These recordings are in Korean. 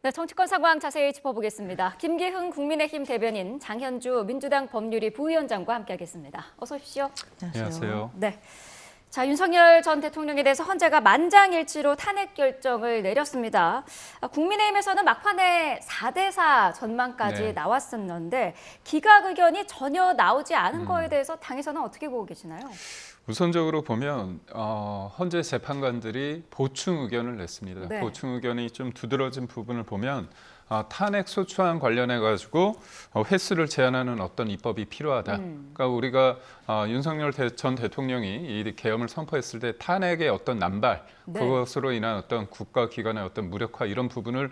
네, 정치권 상황 자세히 짚어보겠습니다. 김기흥 국민의힘 대변인, 장현주 민주당 법률위 부위원장과 함께하겠습니다. 어서 오십시오. 안녕하세요. 네. 자, 윤석열 전 대통령에 대해서 헌재가 만장일치로 탄핵 결정을 내렸습니다. 국민의힘에서는 막판에 4대4 전망까지 나왔었는데 기각 의견이 전혀 나오지 않은 거에 대해서 당에서는 어떻게 보고 계시나요? 우선적으로 보면 헌재 재판관들이 보충 의견을 냈습니다. 네. 보충 의견이 좀 두드러진 부분을 보면 탄핵 소추안 관련해 가지고 횟수를 제한하는 어떤 입법이 필요하다. 그러니까 우리가 윤석열 전 대통령이 이 계엄을 선포했을 때 탄핵의 어떤 남발, 그것으로 인한 어떤 국가기관의 어떤 무력화 이런 부분을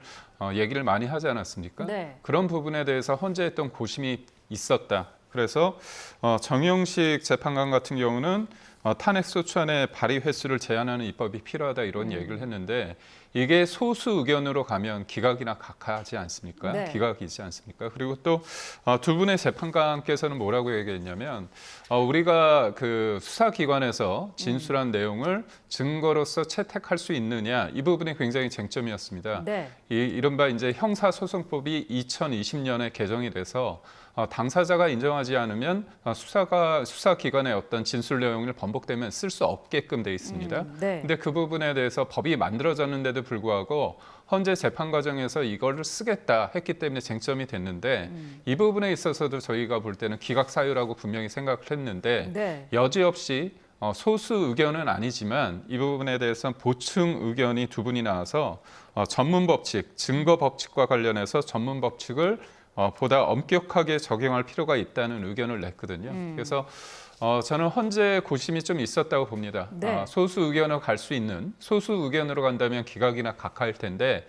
얘기를 많이 하지 않았습니까? 네. 그런 부분에 대해서 헌재했던 고심이 있었다. 그래서 정영식 재판관 같은 경우는 탄핵 소추안의 발의 횟수를 제한하는 입법이 필요하다 이런 얘기를 했는데 이게 소수 의견으로 가면 기각이나 각하지 않습니까? 네. 기각이지 않습니까? 그리고 또 두 분의 재판관께서는 뭐라고 얘기했냐면 우리가 그 수사기관에서 진술한 내용을 증거로서 채택할 수 있느냐 이 부분이 굉장히 쟁점이었습니다. 네. 이른바 이제 형사소송법이 2020년에 개정이 돼서 당사자가 인정하지 않으면 수사기관의 어떤 진술 내용을 번복되면 쓸 수 없게끔 돼 있습니다. 네. 근데 그 부분에 대해서 법이 만들어졌는데도 불구하고 헌재 재판 과정에서 이거를 쓰겠다 했기 때문에 쟁점이 됐는데 이 부분에 있어서도 저희가 볼 때는 기각 사유라고 분명히 생각을 했는데 네. 여지없이 소수 의견은 아니지만 이 부분에 대해서는 보충 의견이 두 분이 나와서 전문 법칙, 증거 법칙과 관련해서 전문 법칙을 보다 엄격하게 적용할 필요가 있다는 의견을 냈거든요. 그래서 저는 헌재 고심이 좀 있었다고 봅니다. 네. 소수 의견으로 갈 수 있는 소수 의견으로 간다면 기각이나 각하일 텐데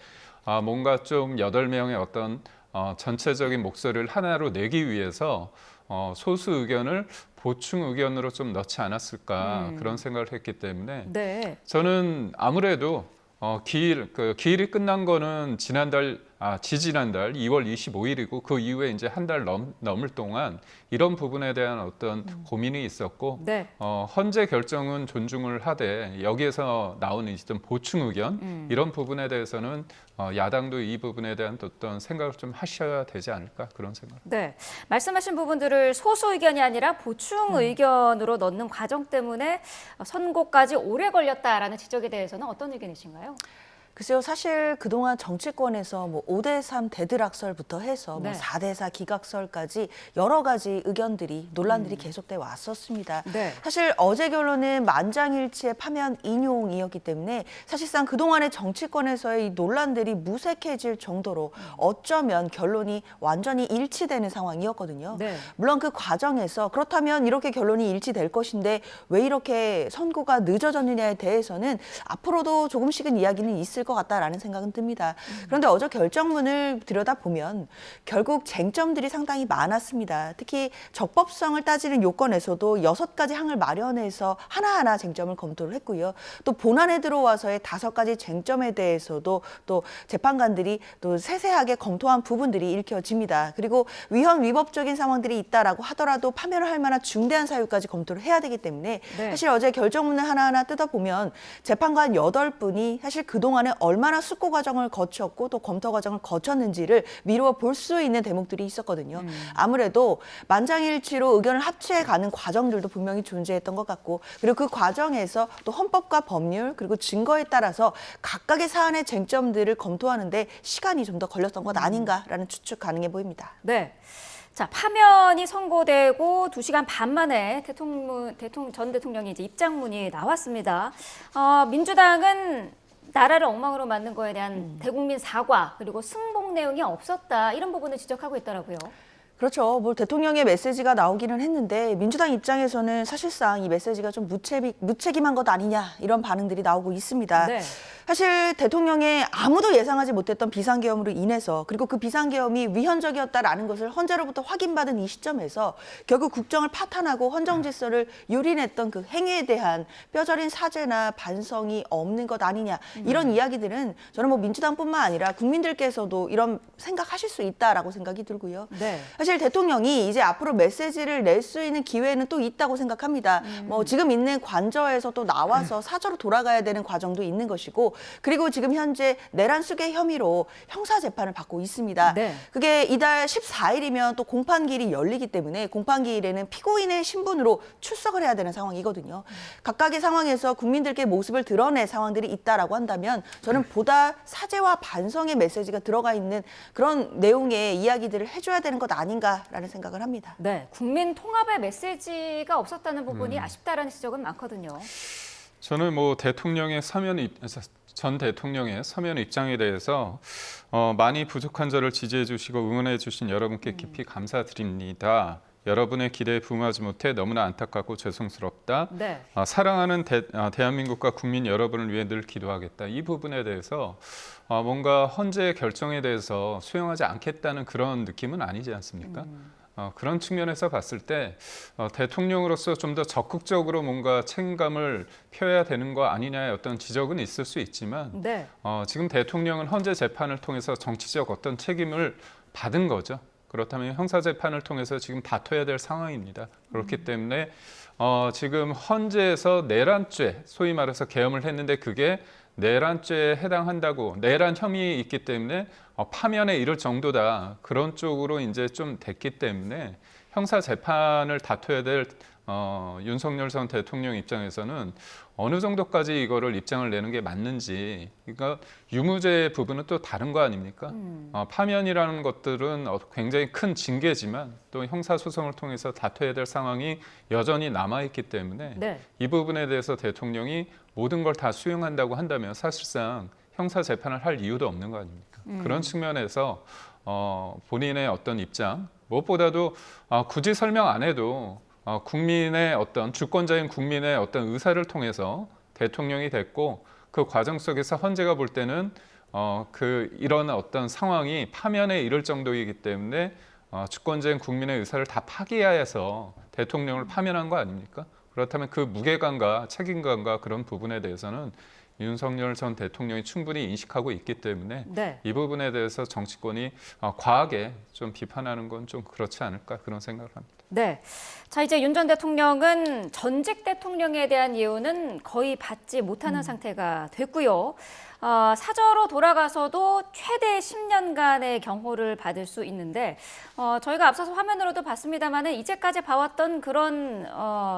뭔가 좀 8명의 어떤 전체적인 목소리를 하나로 내기 위해서 소수 의견을 보충 의견으로 좀 넣지 않았을까 그런 생각을 했기 때문에 네. 저는 아무래도 기일이 끝난 거는 지지난달 2월 25일이고 그 이후에 이제 한 달 넘을 동안 이런 부분에 대한 어떤 고민이 있었고 네. 헌재 결정은 존중을 하되 여기에서 나오는 어떤 보충 의견 이런 부분에 대해서는 야당도 이 부분에 대한 어떤 생각을 좀 하셔야 되지 않을까 그런 생각. 네, 말씀하신 부분들을 소수 의견이 아니라 보충 의견으로 넣는 과정 때문에 선고까지 오래 걸렸다라는 지적에 대해서는 어떤 의견이신가요? 글쎄요, 사실 그동안 정치권에서 뭐 5대3 대드락설부터 해서 네. 뭐 4대4 기각설까지 여러 가지 의견들이, 논란들이 계속돼 왔었습니다. 네. 사실 어제 결론은 만장일치의 파면 인용이었기 때문에 사실상 그동안의 정치권에서의 이 논란들이 무색해질 정도로 어쩌면 결론이 완전히 일치되는 상황이었거든요. 네. 물론 그 과정에서 그렇다면 이렇게 결론이 일치될 것인데 왜 이렇게 선고가 늦어졌느냐에 대해서는 앞으로도 조금씩은 이야기는 있을 것 같다라는 생각은 듭니다. 그런데 어제 결정문을 들여다보면 결국 쟁점들이 상당히 많았습니다. 특히 적법성을 따지는 요건에서도 6가지 항을 마련해서 하나하나 쟁점을 검토를 했고요. 또 본안에 들어와서의 5가지 쟁점에 대해서도 또 재판관들이 또 세세하게 검토한 부분들이 읽혀집니다. 그리고 위헌 위법적인 상황들이 있다라고 하더라도 파면을 할 만한 중대한 사유까지 검토를 해야 되기 때문에 사실 어제 결정문을 하나하나 뜯어보면 재판관 8분이 사실 그동안에 얼마나 숙고 과정을 거쳤고 또 검토 과정을 거쳤는지를 미루어 볼 수 있는 대목들이 있었거든요. 아무래도 만장일치로 의견을 합치해가는 과정들도 분명히 존재했던 것 같고 그리고 그 과정에서 또 헌법과 법률 그리고 증거에 따라서 각각의 사안의 쟁점들을 검토하는데 시간이 좀 더 걸렸던 것 아닌가라는 추측 가능해 보입니다. 네. 자, 파면이 선고되고 2시간 반 만에 전 대통령이 이제 입장문이 나왔습니다. 민주당은 나라를 엉망으로 만든 거에 대한 대국민 사과 그리고 승복 내용이 없었다 이런 부분을 지적하고 있더라고요. 그렇죠. 뭐 대통령의 메시지가 나오기는 했는데 민주당 입장에서는 사실상 이 메시지가 좀 무책임한 것 아니냐 이런 반응들이 나오고 있습니다. 네. 사실 대통령의 아무도 예상하지 못했던 비상계엄으로 인해서 그리고 그 비상계엄이 위헌적이었다라는 것을 헌재로부터 확인받은 이 시점에서 결국 국정을 파탄하고 헌정질서를 유린했던 그 행위에 대한 뼈저린 사죄나 반성이 없는 것 아니냐 이런 이야기들은 저는 뭐 민주당뿐만 아니라 국민들께서도 이런 생각하실 수 있다라고 생각이 들고요. 네. 사실 대통령이 이제 앞으로 메시지를 낼 수 있는 기회는 또 있다고 생각합니다. 뭐 지금 있는 관저에서 또 나와서 사저로 돌아가야 되는 과정도 있는 것이고 있고 그리고 지금 현재 내란 수괴 혐의로 형사 재판을 받고 있습니다. 네. 그게 이달 14일이면 또 공판기일이 열리기 때문에 공판기일에는 피고인의 신분으로 출석을 해야 되는 상황이거든요. 각각의 상황에서 국민들께 모습을 드러낼 상황들이 있다라고 한다면 저는 보다 사죄와 반성의 메시지가 들어가 있는 그런 내용의 이야기들을 해줘야 되는 것 아닌가라는 생각을 합니다. 네, 국민 통합의 메시지가 없었다는 부분이 아쉽다라는 지적은 많거든요. 저는 뭐 전 대통령의 서면 입장에 대해서 많이 부족한 저를 지지해 주시고 응원해 주신 여러분께 깊이 감사드립니다. 여러분의 기대에 부응하지 못해 너무나 안타깝고 죄송스럽다. 네. 사랑하는 대한민국과 국민 여러분을 위해 늘 기도하겠다. 이 부분에 대해서 뭔가 헌재의 결정에 대해서 수용하지 않겠다는 그런 느낌은 아니지 않습니까? 그런 측면에서 봤을 때 대통령으로서 좀 더 적극적으로 뭔가 책임감을 펴야 되는 거 아니냐의 어떤 지적은 있을 수 있지만 네. 지금 대통령은 헌재 재판을 통해서 정치적 어떤 책임을 받은 거죠. 그렇다면 형사재판을 통해서 지금 다퉈야 될 상황입니다. 그렇기 때문에 지금 헌재에서 내란죄, 소위 말해서 계엄을 했는데 그게 내란죄에 해당한다고 내란 혐의이 있기 때문에 파면에 이를 정도다. 그런 쪽으로 이제 좀 됐기 때문에 형사재판을 다퉈야 될 윤석열 전 대통령 입장에서는 어느 정도까지 이거를 입장을 내는 게 맞는지, 그러니까 유무죄 부분은 또 다른 거 아닙니까? 파면이라는 것들은 굉장히 큰 징계지만 또 형사소송을 통해서 다퉈야 될 상황이 여전히 남아있기 때문에 네. 이 부분에 대해서 대통령이 모든 걸 다 수용한다고 한다면 사실상 형사재판을 할 이유도 없는 거 아닙니까? 그런 측면에서 본인의 어떤 입장, 무엇보다도 굳이 설명 안 해도 국민의 어떤 주권자인 국민의 어떤 의사를 통해서 대통령이 됐고 그 과정 속에서 헌재가 볼 때는 이런 어떤 상황이 파면에 이를 정도이기 때문에 주권자인 국민의 의사를 다 파기하여서 대통령을 파면한 거 아닙니까? 그렇다면 그 무게감과 책임감과 그런 부분에 대해서는 윤석열 전 대통령이 충분히 인식하고 있기 때문에 네. 이 부분에 대해서 정치권이 과하게 좀 비판하는 건 좀 그렇지 않을까 그런 생각을 합니다. 네. 자, 이제 윤 전 대통령은 전직 대통령에 대한 예우는 거의 받지 못하는 상태가 됐고요. 사저로 돌아가서도 최대 10년간의 경호를 받을 수 있는데 저희가 앞서서 화면으로도 봤습니다만은 이제까지 봐왔던 그런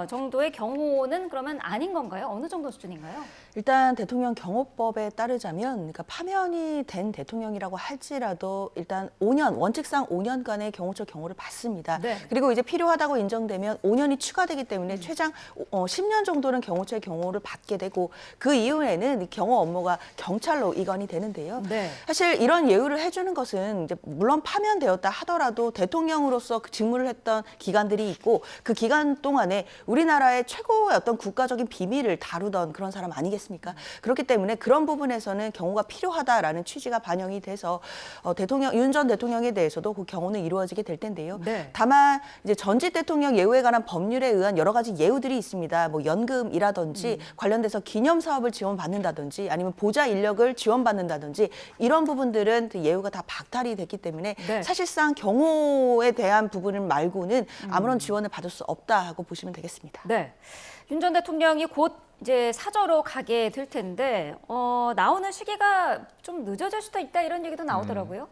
정도의 경호는 그러면 아닌 건가요? 어느 정도 수준인가요? 일단 대통령 경호법에 따르자면 그러니까 파면이 된 대통령이라고 할지라도 일단 5년, 원칙상 5년간의 경호처 경호를 받습니다. 네. 그리고 이제 필요하다고 인정되면 5년이 추가되기 때문에 최장 10년 정도는 경호처의 경호를 받게 되고 그 이후에는 경호 업무가 경찰로 이관이 되는데요. 네. 사실 이런 예우를 해주는 것은 이제 물론 파면되었다 하더라도 대통령으로서 그 직무를 했던 기간들이 있고 그 기간 동안에 우리나라의 최고의 어떤 국가적인 비밀을 다루던 그런 사람 아니겠습니까? 그렇기 때문에 그런 부분에서는 경호가 필요하다라는 취지가 반영이 돼서 윤 전 대통령에 대해서도 그 경호는 이루어지게 될 텐데요. 네. 다만 이제 전직 대통령 예우에 관한 법률에 의한 여러 가지 예우들이 있습니다. 뭐 연금이라든지 관련돼서 기념 사업을 지원받는다든지 아니면 보좌 인력을 지원받는다든지 이런 부분들은 예우가 다 박탈이 됐기 때문에 네. 사실상 경호에 대한 부분을 말고는 아무런 지원을 받을 수 없다 하고 보시면 되겠습니다. 네. 윤 전 대통령이 곧 이제 사저로 가게 될 텐데 나오는 시기가 좀 늦어질 수도 있다 이런 얘기도 나오더라고요.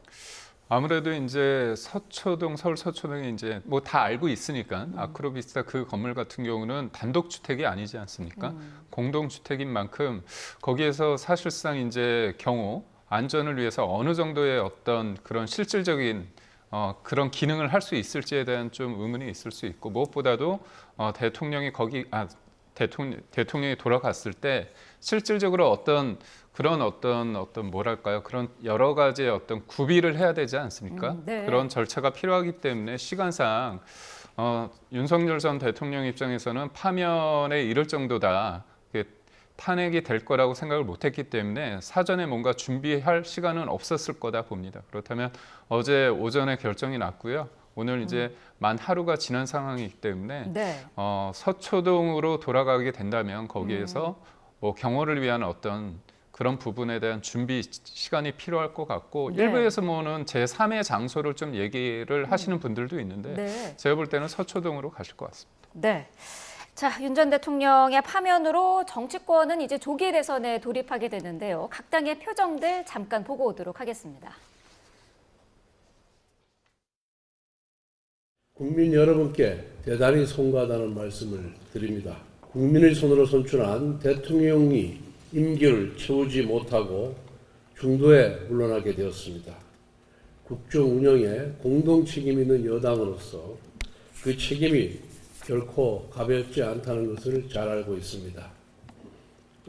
아무래도 이제 서울 서초동에 이제 뭐 다 알고 있으니까 아크로비스타 그 건물 같은 경우는 단독 주택이 아니지 않습니까? 공동 주택인 만큼 거기에서 사실상 이제 경호 안전을 위해서 어느 정도의 어떤 그런 실질적인 그런 기능을 할 수 있을지에 대한 좀 의문이 있을 수 있고 무엇보다도 대통령이 대통령이 돌아갔을 때 실질적으로 어떤 뭐랄까요? 그런 여러 가지의 어떤 구비를 해야 되지 않습니까? 네. 그런 절차가 필요하기 때문에 시간상 윤석열 전 대통령 입장에서는 파면에 이를 정도다. 탄핵이 될 거라고 생각을 못했기 때문에 사전에 뭔가 준비할 시간은 없었을 거다 봅니다. 그렇다면 어제 오전에 결정이 났고요. 오늘 이제 만 하루가 지난 상황이기 때문에 네. 서초동으로 돌아가게 된다면 거기에서 뭐 경호를 위한 어떤 그런 부분에 대한 준비 시간이 필요할 것 같고 네. 일부에서 뭐는 제3의 장소를 좀 얘기를 하시는 분들도 있는데 네. 제가 볼 때는 서초동으로 가실 것 같습니다. 네. 자, 윤 전 대통령의 파면으로 정치권은 이제 조기 대선에 돌입하게 되는데요. 각 당의 표정들 잠깐 보고 오도록 하겠습니다. 국민 여러분께 대단히 송구하다는 말씀을 드립니다. 국민의 손으로 선출한 대통령이 임기를 채우지 못하고 중도에 물러나게 되었습니다. 국정 운영에 공동 책임 있는 여당으로서 그 책임이 결코 가볍지 않다는 것을 잘 알고 있습니다.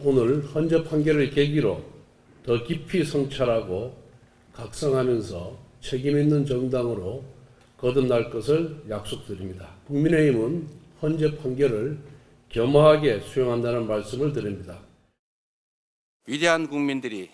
오늘 헌재 판결을 계기로 더 깊이 성찰하고 각성하면서 책임 있는 정당으로 거듭날 것을 약속드립니다. 국민의힘은 헌재 판결을 겸허하게 수용한다는 말씀을 드립니다. 위대한 국민들이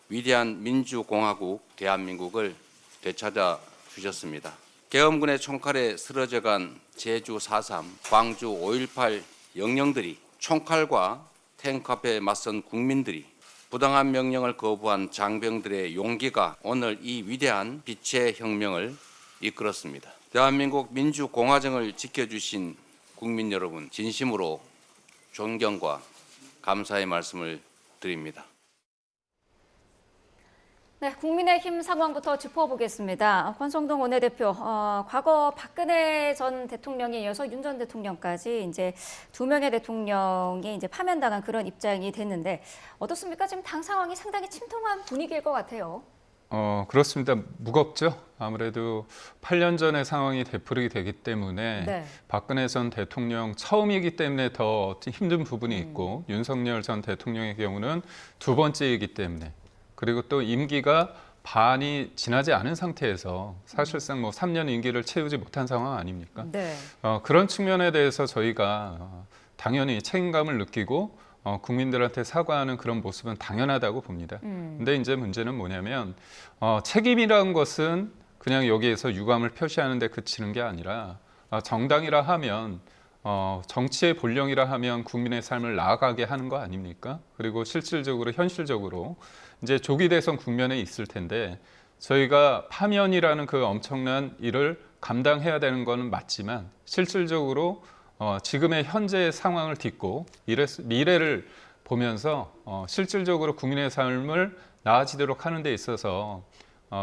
위대한 민주공화국 대한민국을 되찾아 주셨습니다. 계엄군의 총칼에 쓰러져간 제주 4.3, 광주 5.18 영령들이, 총칼과 탱크 앞에 맞선 국민들이, 부당한 명령을 거부한 장병들의 용기가 오늘 이 위대한 빛의 혁명을 이끌었습니다. 대한민국 민주공화정을 지켜주신 국민 여러분, 진심으로 존경과 감사의 말씀을 드립니다. 네, 국민의힘 상황부터 짚어보겠습니다. 권성동 원내대표, 과거 박근혜 전 대통령에 이어서 윤 전 대통령까지 이제 두 명의 대통령이 이제 파면당한 그런 입장이 됐는데 어떻습니까? 지금 당 상황이 상당히 침통한 분위기일 것 같아요. 그렇습니다. 무겁죠. 아무래도 8년 전의 상황이 되풀이게 되기 때문에 네. 박근혜 전 대통령 처음이기 때문에 더 힘든 부분이 있고 윤석열 전 대통령의 경우는 두 번째이기 때문에 그리고 또 임기가 반이 지나지 않은 상태에서 사실상 뭐 3년 임기를 채우지 못한 상황 아닙니까? 네. 그런 측면에 대해서 저희가 당연히 책임감을 느끼고 국민들한테 사과하는 그런 모습은 당연하다고 봅니다. 근데 이제 문제는 뭐냐면 책임이라는 것은 그냥 여기에서 유감을 표시하는 데 그치는 게 아니라 정당이라 하면 정치의 본령이라 하면 국민의 삶을 나아가게 하는 거 아닙니까? 그리고 실질적으로 현실적으로 이제 조기 대선 국면에 있을 텐데 저희가 파면이라는 그 엄청난 일을 감당해야 되는 거는 맞지만 실질적으로 지금의 현재의 상황을 딛고 미래를 보면서 실질적으로 국민의 삶을 나아지도록 하는 데 있어서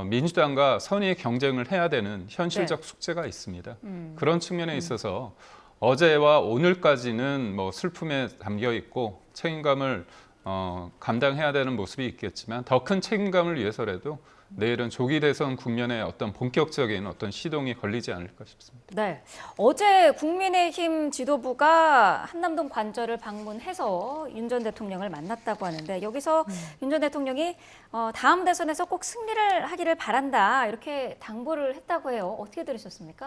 민주당과 선의의 경쟁을 해야 되는 현실적 숙제가 있습니다. 그런 측면에 있어서 어제와 오늘까지는 뭐 슬픔에 담겨 있고 책임감을 감당해야 되는 모습이 있겠지만 더 큰 책임감을 위해서라도 내일은 조기 대선 국면에 어떤 본격적인 어떤 시동이 걸리지 않을까 싶습니다. 네, 어제 국민의힘 지도부가 한남동 관저를 방문해서 윤 전 대통령을 만났다고 하는데 여기서 윤 전 대통령이 다음 대선에서 꼭 승리를 하기를 바란다 이렇게 당부를 했다고 해요. 어떻게 들으셨습니까?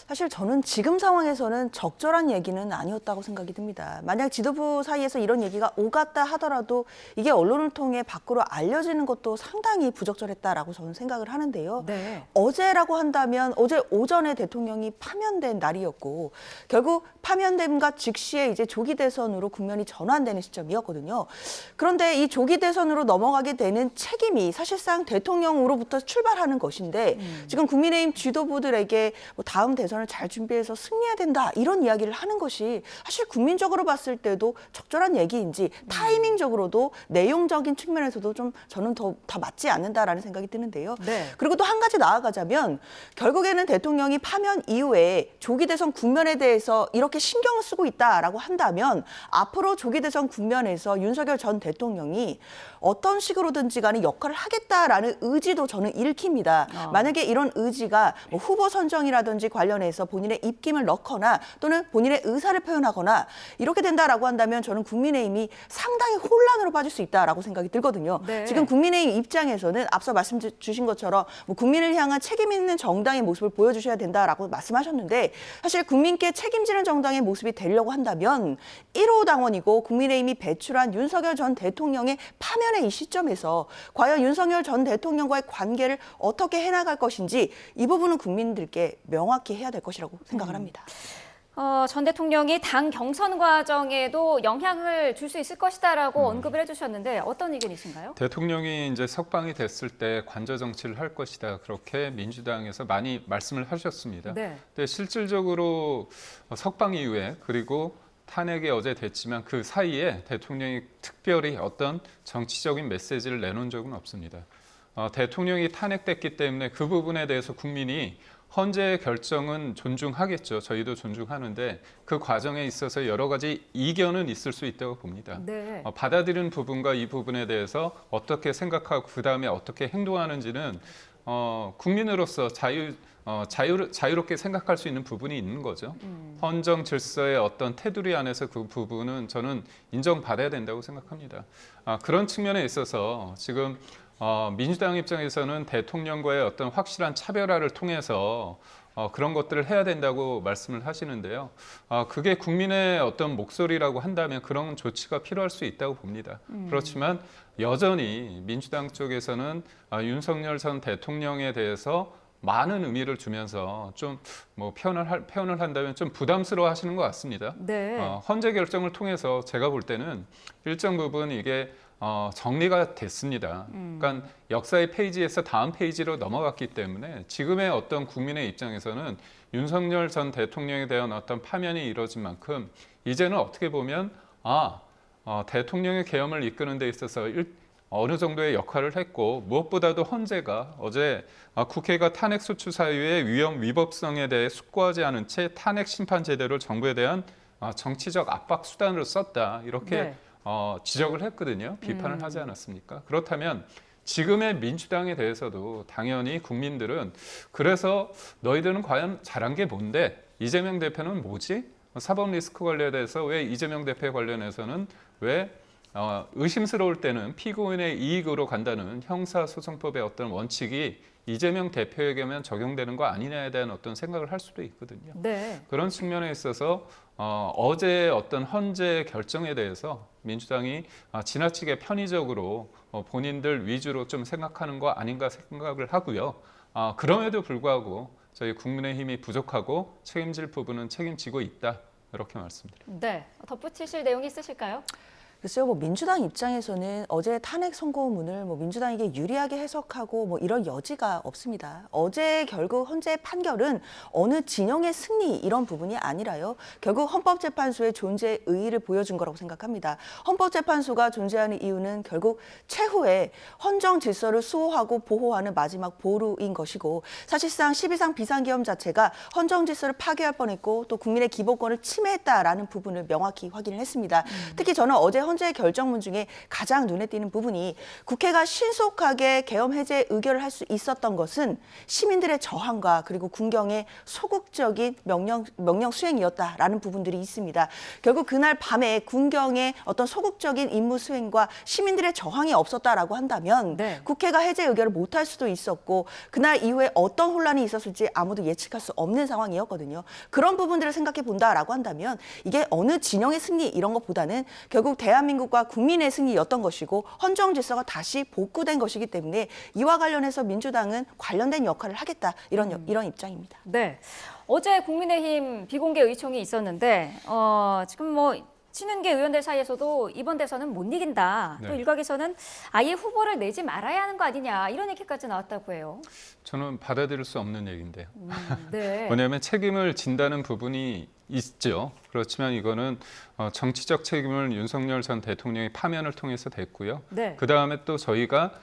사실 저는 지금 상황에서는 적절한 얘기는 아니었다고 생각이 듭니다. 만약 지도부 사이에서 이런 얘기가 오갔다 하더라도 이게 언론을 통해 밖으로 알려지는 것도 상당히 부적절했다라고 저는 생각을 하는데요. 네. 어제라고 한다면 어제 오전에 대통령이 파면된 날이었고 결국 파면됨과 즉시에 이제 조기 대선으로 국면이 전환되는 시점이었거든요. 그런데 이 조기 대선으로 넘어가게 되는 책임이 사실상 대통령으로부터 출발하는 것인데 지금 국민의힘 지도부들에게 뭐 다음 대선을 잘 준비해서 승리해야 된다 이런 이야기를 하는 것이 사실 국민적으로 봤을 때도 적절한 얘기인지 타이밍적으로도 내용적인 측면에서도 좀 저는 다 맞지 않는다라는 생각이 드는데요. 네. 그리고 또 한 가지 나아가자면 결국에는 대통령이 파면 이후에 조기 대선 국면에 대해서 이렇게 신경을 쓰고 있다라고 한다면 앞으로 조기 대선 국면에서 윤석열 전 대통령이 어떤 식으로든지 간에 역할을 하겠다라는 의지도 저는 읽힙니다. 만약에 이런 의지가 뭐 후보 선정이라든지 관련해서 본인의 입김을 넣거나 또는 본인의 의사를 표현하거나 이렇게 된다라고 한다면 저는 국민의힘이 상당히 혼란으로 빠질 수 있다라고 생각이 들거든요. 네. 지금 국민의힘 입장에서는 앞서 말씀 주신 것처럼 뭐 국민을 향한 책임 있는 정당의 모습을 보여주셔야 된다라고 말씀하셨는데 사실 국민께 책임지는 정당의 모습이 되려고 한다면 1호 당원이고 국민의힘이 배출한 윤석열 전 대통령의 파면의 이 시점에서 과연 윤석열 전 대통령과의 관계를 어떻게 해나갈 것인지 이 부분은 국민들께 명확히 해야 될 것이라고 생각을 합니다. 전 대통령이 당 경선 과정에도 영향을 줄 수 있을 것이다라고 언급을 해주셨는데 어떤 의견이신가요? 대통령이 이제 석방이 됐을 때 관저 정치를 할 것이다. 그렇게 민주당에서 많이 말씀을 하셨습니다. 네. 근데 실질적으로 석방 이후에 그리고 탄핵이 어제 됐지만 그 사이에 대통령이 특별히 어떤 정치적인 메시지를 내놓은 적은 없습니다. 대통령이 탄핵됐기 때문에 그 부분에 대해서 국민이 헌재의 결정은 존중하겠죠. 저희도 존중하는데 그 과정에 있어서 여러 가지 이견은 있을 수 있다고 봅니다. 네. 받아들이는 부분과 이 부분에 대해서 어떻게 생각하고 그다음에 어떻게 행동하는지는 국민으로서 자유롭게 생각할 수 있는 부분이 있는 거죠. 헌정 질서의 어떤 테두리 안에서 그 부분은 저는 인정받아야 된다고 생각합니다. 그런 측면에 있어서 지금 민주당 입장에서는 대통령과의 어떤 확실한 차별화를 통해서 그런 것들을 해야 된다고 말씀을 하시는데요. 그게 국민의 어떤 목소리라고 한다면 그런 조치가 필요할 수 있다고 봅니다. 그렇지만 여전히 민주당 쪽에서는 윤석열 전 대통령에 대해서 많은 의미를 주면서 좀 뭐 표현을 한다면 좀 부담스러워 하시는 것 같습니다. 네. 헌재 결정을 통해서 제가 볼 때는 일정 부분 이게 정리가 됐습니다. 그러니까 역사의 페이지에서 다음 페이지로 넘어갔기 때문에 지금의 어떤 국민의 입장에서는 윤석열 전 대통령에 대한 어떤 파면이 이루어진 만큼 이제는 어떻게 보면 대통령의 계엄을 이끄는 데 있어서 어느 정도의 역할을 했고 무엇보다도 헌재가 어제 국회가 탄핵소추 사유의 위험 위법성에 대해 숙고하지 않은 채 탄핵 심판 제도를 정부에 대한 정치적 압박 수단으로 썼다 이렇게 네. 지적을 했거든요. 비판을 하지 않았습니까? 그렇다면 지금의 민주당에 대해서도 당연히 국민들은 그래서 너희들은 과연 잘한 게 뭔데 이재명 대표는 뭐지? 사법 리스크 관련에 대해서 왜 이재명 대표 관련해서는 왜 의심스러울 때는 피고인의 이익으로 간다는 형사소송법의 어떤 원칙이 이재명 대표에게만 적용되는 거 아니냐에 대한 어떤 생각을 할 수도 있거든요. 네. 그런 측면에 있어서 어제의 어떤 헌재 결정에 대해서 민주당이 지나치게 편의적으로 본인들 위주로 좀 생각하는 거 아닌가 생각을 하고요. 그럼에도 불구하고 저희 국민의힘이 부족하고 책임질 부분은 책임지고 있다. 이렇게 말씀드립니다. 네. 덧붙이실 내용이 있으실까요? 글쎄요, 민주당 입장에서는 어제 탄핵 선고문을 민주당에게 유리하게 해석하고 이런 여지가 없습니다. 어제 결국 헌재 판결은 어느 진영의 승리 이런 부분이 아니라요. 결국 헌법재판소의 존재 의의를 보여준 거라고 생각합니다. 헌법재판소가 존재하는 이유는 결국 최후의 헌정 질서를 수호하고 보호하는 마지막 보루인 것이고 사실상 12상 비상계엄 자체가 헌정 질서를 파괴할 뻔했고 또 국민의 기본권을 침해했다라는 부분을 명확히 확인을 했습니다. 특히 저는 어제 헌재 결정문 중에 가장 눈에 띄는 부분이 국회가 신속하게 계엄 해제 의결을 할 수 있었던 것은 시민들의 저항과 그리고 군경의 소극적인 명령 수행이었다라는 부분들이 있습니다. 결국 그날 밤에 군경의 어떤 소극적인 임무 수행과 시민들의 저항이 없었다라고 한다면 네. 국회가 해제 의결을 못할 수도 있었고 그날 이후에 어떤 혼란이 있었을지 아무도 예측할 수 없는 상황이었거든요. 그런 부분들을 생각해 본다라고 한다면 이게 어느 진영의 승리 이런 것보다는 결국 대한민국과 국민의 승리였던 것이고 헌정 질서가 다시 복구된 것이기 때문에 이와 관련해서 민주당은 관련된 역할을 하겠다 이런 입장입니다. 네. 어제 국민의힘 비공개 의총이 있었는데 지금 친윤계 의원들 사이에서도 이번 대선은 못 이긴다. 또 네. 일각에서는 아예 후보를 내지 말아야 하는 거 아니냐 이런 얘기까지 나왔다고 해요. 저는 받아들일 수 없는 얘기인데요. 네. 왜냐하면 책임을 진다는 부분이 있죠. 그렇지만 이거는 정치적 책임을 윤석열 전 대통령이 파면을 통해서 됐고요. 네. 그다음에 또 저희가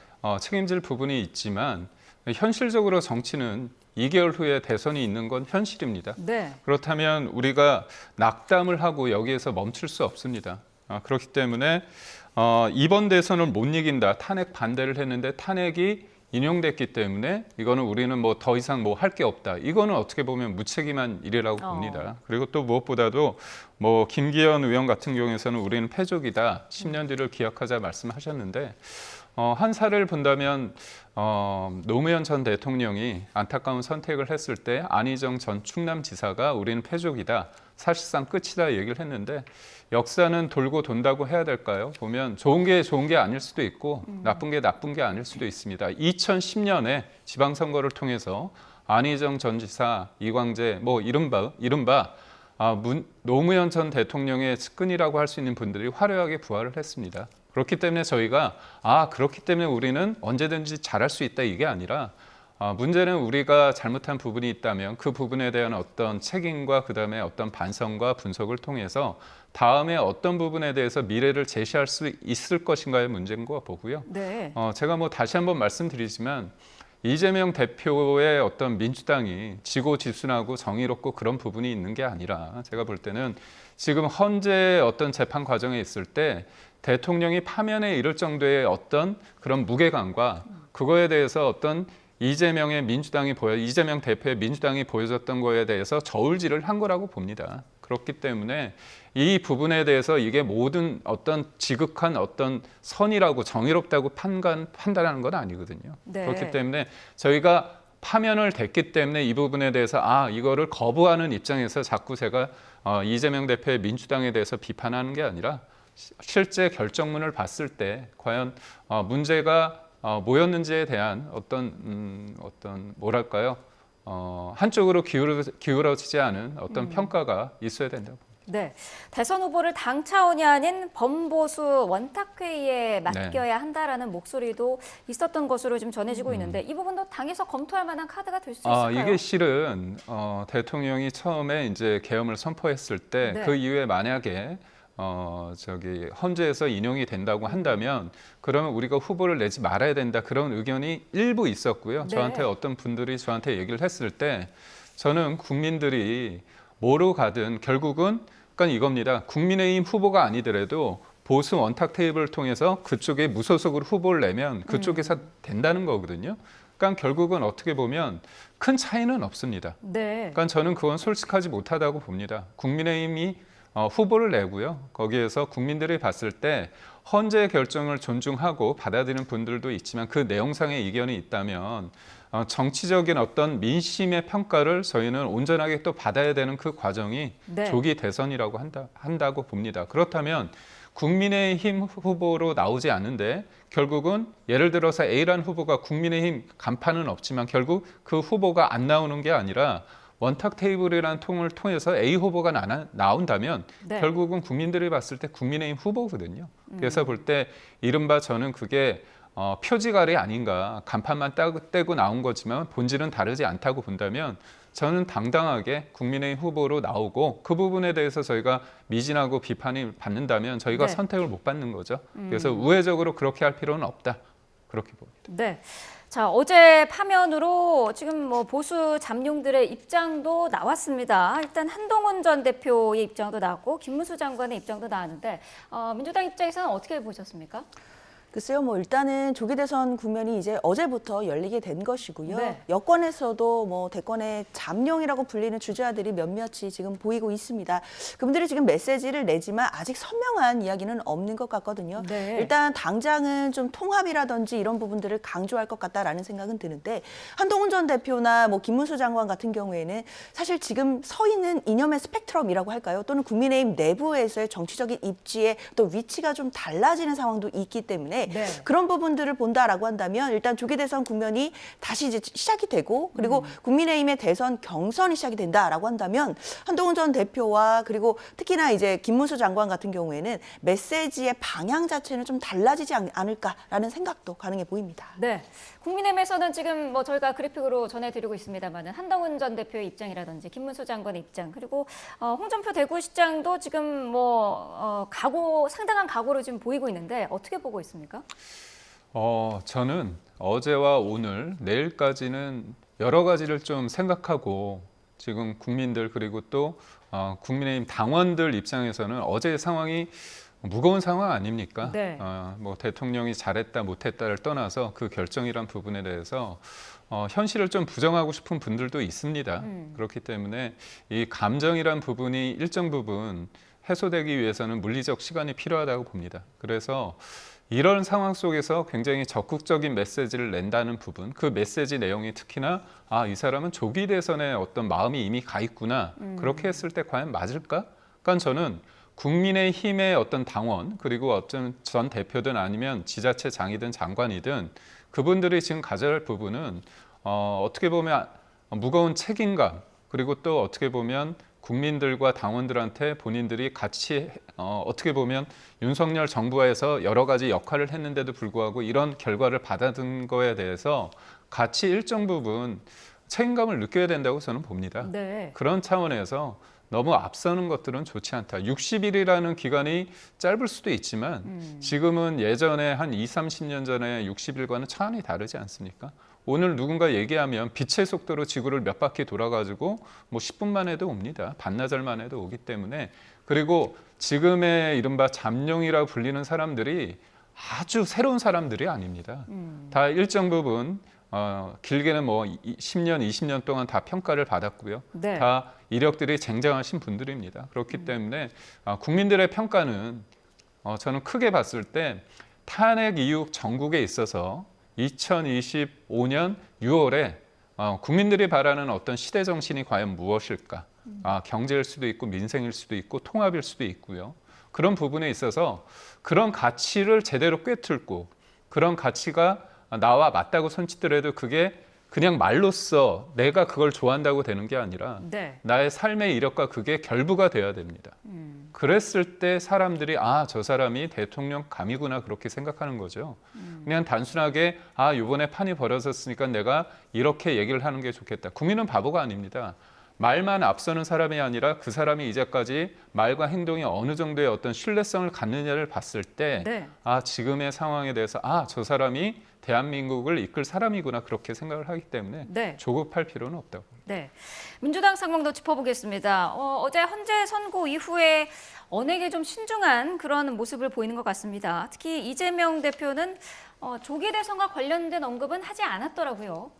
책임질 부분이 있지만 현실적으로 정치는 2개월 후에 대선이 있는 건 현실입니다. 네. 그렇다면 우리가 낙담을 하고 여기에서 멈출 수 없습니다. 그렇기 때문에 이번 대선을 못 이긴다. 탄핵 반대를 했는데 탄핵이 인용됐기 때문에 이거는 우리는 더 이상 할 게 없다. 이거는 어떻게 보면 무책임한 일이라고 봅니다. 그리고 또 무엇보다도 김기현 의원 같은 경우에서는 우리는 패족이다. 10년 뒤를 기억하자 말씀하셨는데 한 사례를 본다면 노무현 전 대통령이 안타까운 선택을 했을 때 안희정 전 충남지사가 우리는 패족이다. 사실상 끝이다 얘기를 했는데 역사는 돌고 돈다고 해야 될까요? 보면 좋은 게 아닐 수도 있고 나쁜 게 아닐 수도 있습니다. 2010년에 지방선거를 통해서 안희정 전 지사, 이광재 이른바 노무현 전 대통령의 측근이라고 할 수 있는 분들이 화려하게 부활을 했습니다. 그렇기 때문에 저희가 그렇기 때문에 우리는 언제든지 잘할 수 있다 이게 아니라 문제는 우리가 잘못한 부분이 있다면 그 부분에 대한 어떤 책임과 그다음에 어떤 반성과 분석을 통해서 다음에 어떤 부분에 대해서 미래를 제시할 수 있을 것인가의 문제인 거 보고요. 네. 제가 다시 한번 말씀드리지만 이재명 대표의 어떤 민주당이 지고지순하고 정의롭고 그런 부분이 있는 게 아니라 제가 볼 때는 지금 현재 어떤 재판 과정에 있을 때 대통령이 파면에 이를 정도의 어떤 그런 무게감과 그거에 대해서 어떤 이재명 대표의 민주당이 보여줬던 거에 대해서 저울질을 한 거라고 봅니다. 그렇기 때문에 이 부분에 대해서 이게 모든 어떤 지극한 어떤 선이라고 정의롭다고 판단하는 건 아니거든요. 네. 그렇기 때문에 저희가 파면을 됐기 때문에 이 부분에 대해서 이거를 거부하는 입장에서 자꾸 제가 이재명 대표의 민주당에 대해서 비판하는 게 아니라 실제 결정문을 봤을 때 과연 문제가 뭐였는지에 대한 어떤 뭐랄까요? 한쪽으로 기울어지지 않은 어떤 평가가 있어야 된다고 봅니다. 네, 대선 후보를 당 차원이 아닌 범보수 원탁회의에 맡겨야 한다라는 목소리도 있었던 것으로 지금 전해지고 있는데 이 부분도 당에서 검토할 만한 카드가 될 수 있을까요? 이게 실은 대통령이 처음에 이제 계엄을 선포했을 때 네. 그 이후에 만약에 헌재에서 인용이 된다고 한다면 그러면 우리가 후보를 내지 말아야 된다 그런 의견이 일부 있었고요. 네. 저한테 어떤 분들이 저한테 얘기를 했을 때 저는 국민들이 뭐로 가든 결국은 그러니까 이겁니다. 국민의힘 후보가 아니더라도 보수 원탁 테이블을 통해서 그쪽에 무소속으로 후보를 내면 그쪽에서 된다는 거거든요. 그러니까 결국은 어떻게 보면 큰 차이는 없습니다. 네. 그러니까 저는 그건 솔직하지 못하다고 봅니다. 국민의힘이 후보를 내고요. 거기에서 국민들이 봤을 때 헌재 결정을 존중하고 받아들이는 분들도 있지만 그 내용상의 이견이 있다면 정치적인 어떤 민심의 평가를 저희는 온전하게 또 받아야 되는 그 과정이 네. 조기 대선이라고 한다고 봅니다. 그렇다면 국민의힘 후보로 나오지 않는데 결국은 예를 들어서 A라는 후보가 국민의힘 간판은 없지만 결국 그 후보가 안 나오는 게 아니라 원탁 테이블이라는 통을 통해서 A 후보가 나온다면 네. 결국은 국민들이 봤을 때 국민의힘 후보거든요. 그래서 볼 때 이른바 저는 그게 표지갈이 아닌가 간판만 떼고 나온 거지만 본질은 다르지 않다고 본다면 저는 당당하게 국민의힘 후보로 나오고 그 부분에 대해서 저희가 미진하고 비판이 받는다면 저희가 네. 선택을 못 받는 거죠. 그래서 우회적으로 그렇게 할 필요는 없다. 그렇게 봅니다. 네. 자, 어제 파면으로 지금 보수 잠룡들의 입장도 나왔습니다. 일단 한동훈 전 대표의 입장도 나왔고 김문수 장관의 입장도 나왔는데 민주당 입장에서는 어떻게 보셨습니까? 글쎄요, 일단은 조기 대선 국면이 이제 어제부터 열리게 된 것이고요. 네. 여권에서도 대권의 잠룡이라고 불리는 주자들이 몇몇이 지금 보이고 있습니다. 그분들이 지금 메시지를 내지만 아직 선명한 이야기는 없는 것 같거든요. 네. 일단 당장은 좀 통합이라든지 이런 부분들을 강조할 것 같다라는 생각은 드는데 한동훈 전 대표나 김문수 장관 같은 경우에는 사실 지금 서 있는 이념의 스펙트럼이라고 할까요? 또는 국민의힘 내부에서의 정치적인 입지에 또 위치가 좀 달라지는 상황도 있기 때문에 네. 그런 부분들을 본다라고 한다면 일단 조기 대선 국면이 다시 이제 시작이 되고 그리고 국민의힘의 대선 경선이 시작이 된다라고 한다면 한동훈 전 대표와 그리고 특히나 이제 김문수 장관 같은 경우에는 메시지의 방향 자체는 좀 달라지지 않을까라는 생각도 가능해 보입니다. 네. 국민의힘에서는 지금 저희가 그래픽으로 전해드리고 있습니다만은 한동훈 전 대표의 입장이라든지 김문수 장관의 입장 그리고 홍준표 대구시장도 지금 상당한 각오를 지금 보이고 있는데 어떻게 보고 있습니까? 저는 어제와 오늘, 내일까지는 여러 가지를 좀 생각하고 지금 국민들 그리고 또 국민의힘 당원들 입장에서는 어제의 상황이 무거운 상황 아닙니까? 네. 대통령이 잘했다 못했다를 떠나서 그 결정이란 부분에 대해서 현실을 좀 부정하고 싶은 분들도 있습니다. 그렇기 때문에 이 감정이란 부분이 일정 부분 해소되기 위해서는 물리적 시간이 필요하다고 봅니다. 그래서 이런 상황 속에서 굉장히 적극적인 메시지를 낸다는 부분, 그 메시지 내용이 특히나 이 사람은 조기 대선에 어떤 마음이 이미 가 있구나. 그렇게 했을 때 과연 맞을까? 그러니까 저는 국민의힘의 어떤 당원 그리고 어떤 전 대표든 아니면 지자체장이든 장관이든 그분들이 지금 가져야 할 부분은 어떻게 보면 무거운 책임감 그리고 또 어떻게 보면 국민들과 당원들한테 본인들이 같이 어떻게 보면 윤석열 정부에서 여러 가지 역할을 했는데도 불구하고 이런 결과를 받아든 거에 대해서 같이 일정 부분 책임감을 느껴야 된다고 저는 봅니다. 네. 그런 차원에서 너무 앞서는 것들은 좋지 않다. 60일이라는 기간이 짧을 수도 있지만 지금은 예전에 한 30년 전에 60일과는 차원이 다르지 않습니까? 오늘 누군가 얘기하면 빛의 속도로 지구를 몇 바퀴 돌아가지고 뭐 10분 만에도 옵니다. 반나절 만에도 오기 때문에 그리고 지금의 이른바 잠룡이라고 불리는 사람들이 아주 새로운 사람들이 아닙니다. 다 일정 부분 길게는 뭐 10년, 20년 동안 다 평가를 받았고요. 네. 다 이력들이 쟁쟁하신 분들입니다. 그렇기 때문에 국민들의 평가는 저는 크게 봤을 때 탄핵 이후 전국에 있어서 2025년 6월에 국민들이 바라는 어떤 시대 정신이 과연 무엇일까? 경제일 수도 있고 민생일 수도 있고 통합일 수도 있고요. 그런 부분에 있어서 그런 가치를 제대로 꿰뚫고 그런 가치가 나와 맞다고 손짓더라도 그게 그냥 말로써 내가 그걸 좋아한다고 되는 게 아니라 네. 나의 삶의 이력과 그게 결부가 돼야 됩니다. 그랬을 때 사람들이 저 사람이 대통령 감이구나 그렇게 생각하는 거죠. 그냥 단순하게 이번에 판이 벌어졌으니까 내가 이렇게 얘기를 하는 게 좋겠다. 국민은 바보가 아닙니다. 말만 앞서는 사람이 아니라 그 사람이 이제까지 말과 행동이 어느 정도의 어떤 신뢰성을 갖느냐를 봤을 때 네. 지금의 상황에 대해서 저 사람이 대한민국을 이끌 사람이구나 그렇게 생각을 하기 때문에 네. 조급할 필요는 없다고. 네. 민주당 상황도 짚어보겠습니다. 어제 헌재 선고 이후에 언행에 좀 신중한 그런 모습을 보이는 것 같습니다. 특히 이재명 대표는 조기 대선과 관련된 언급은 하지 않았더라고요.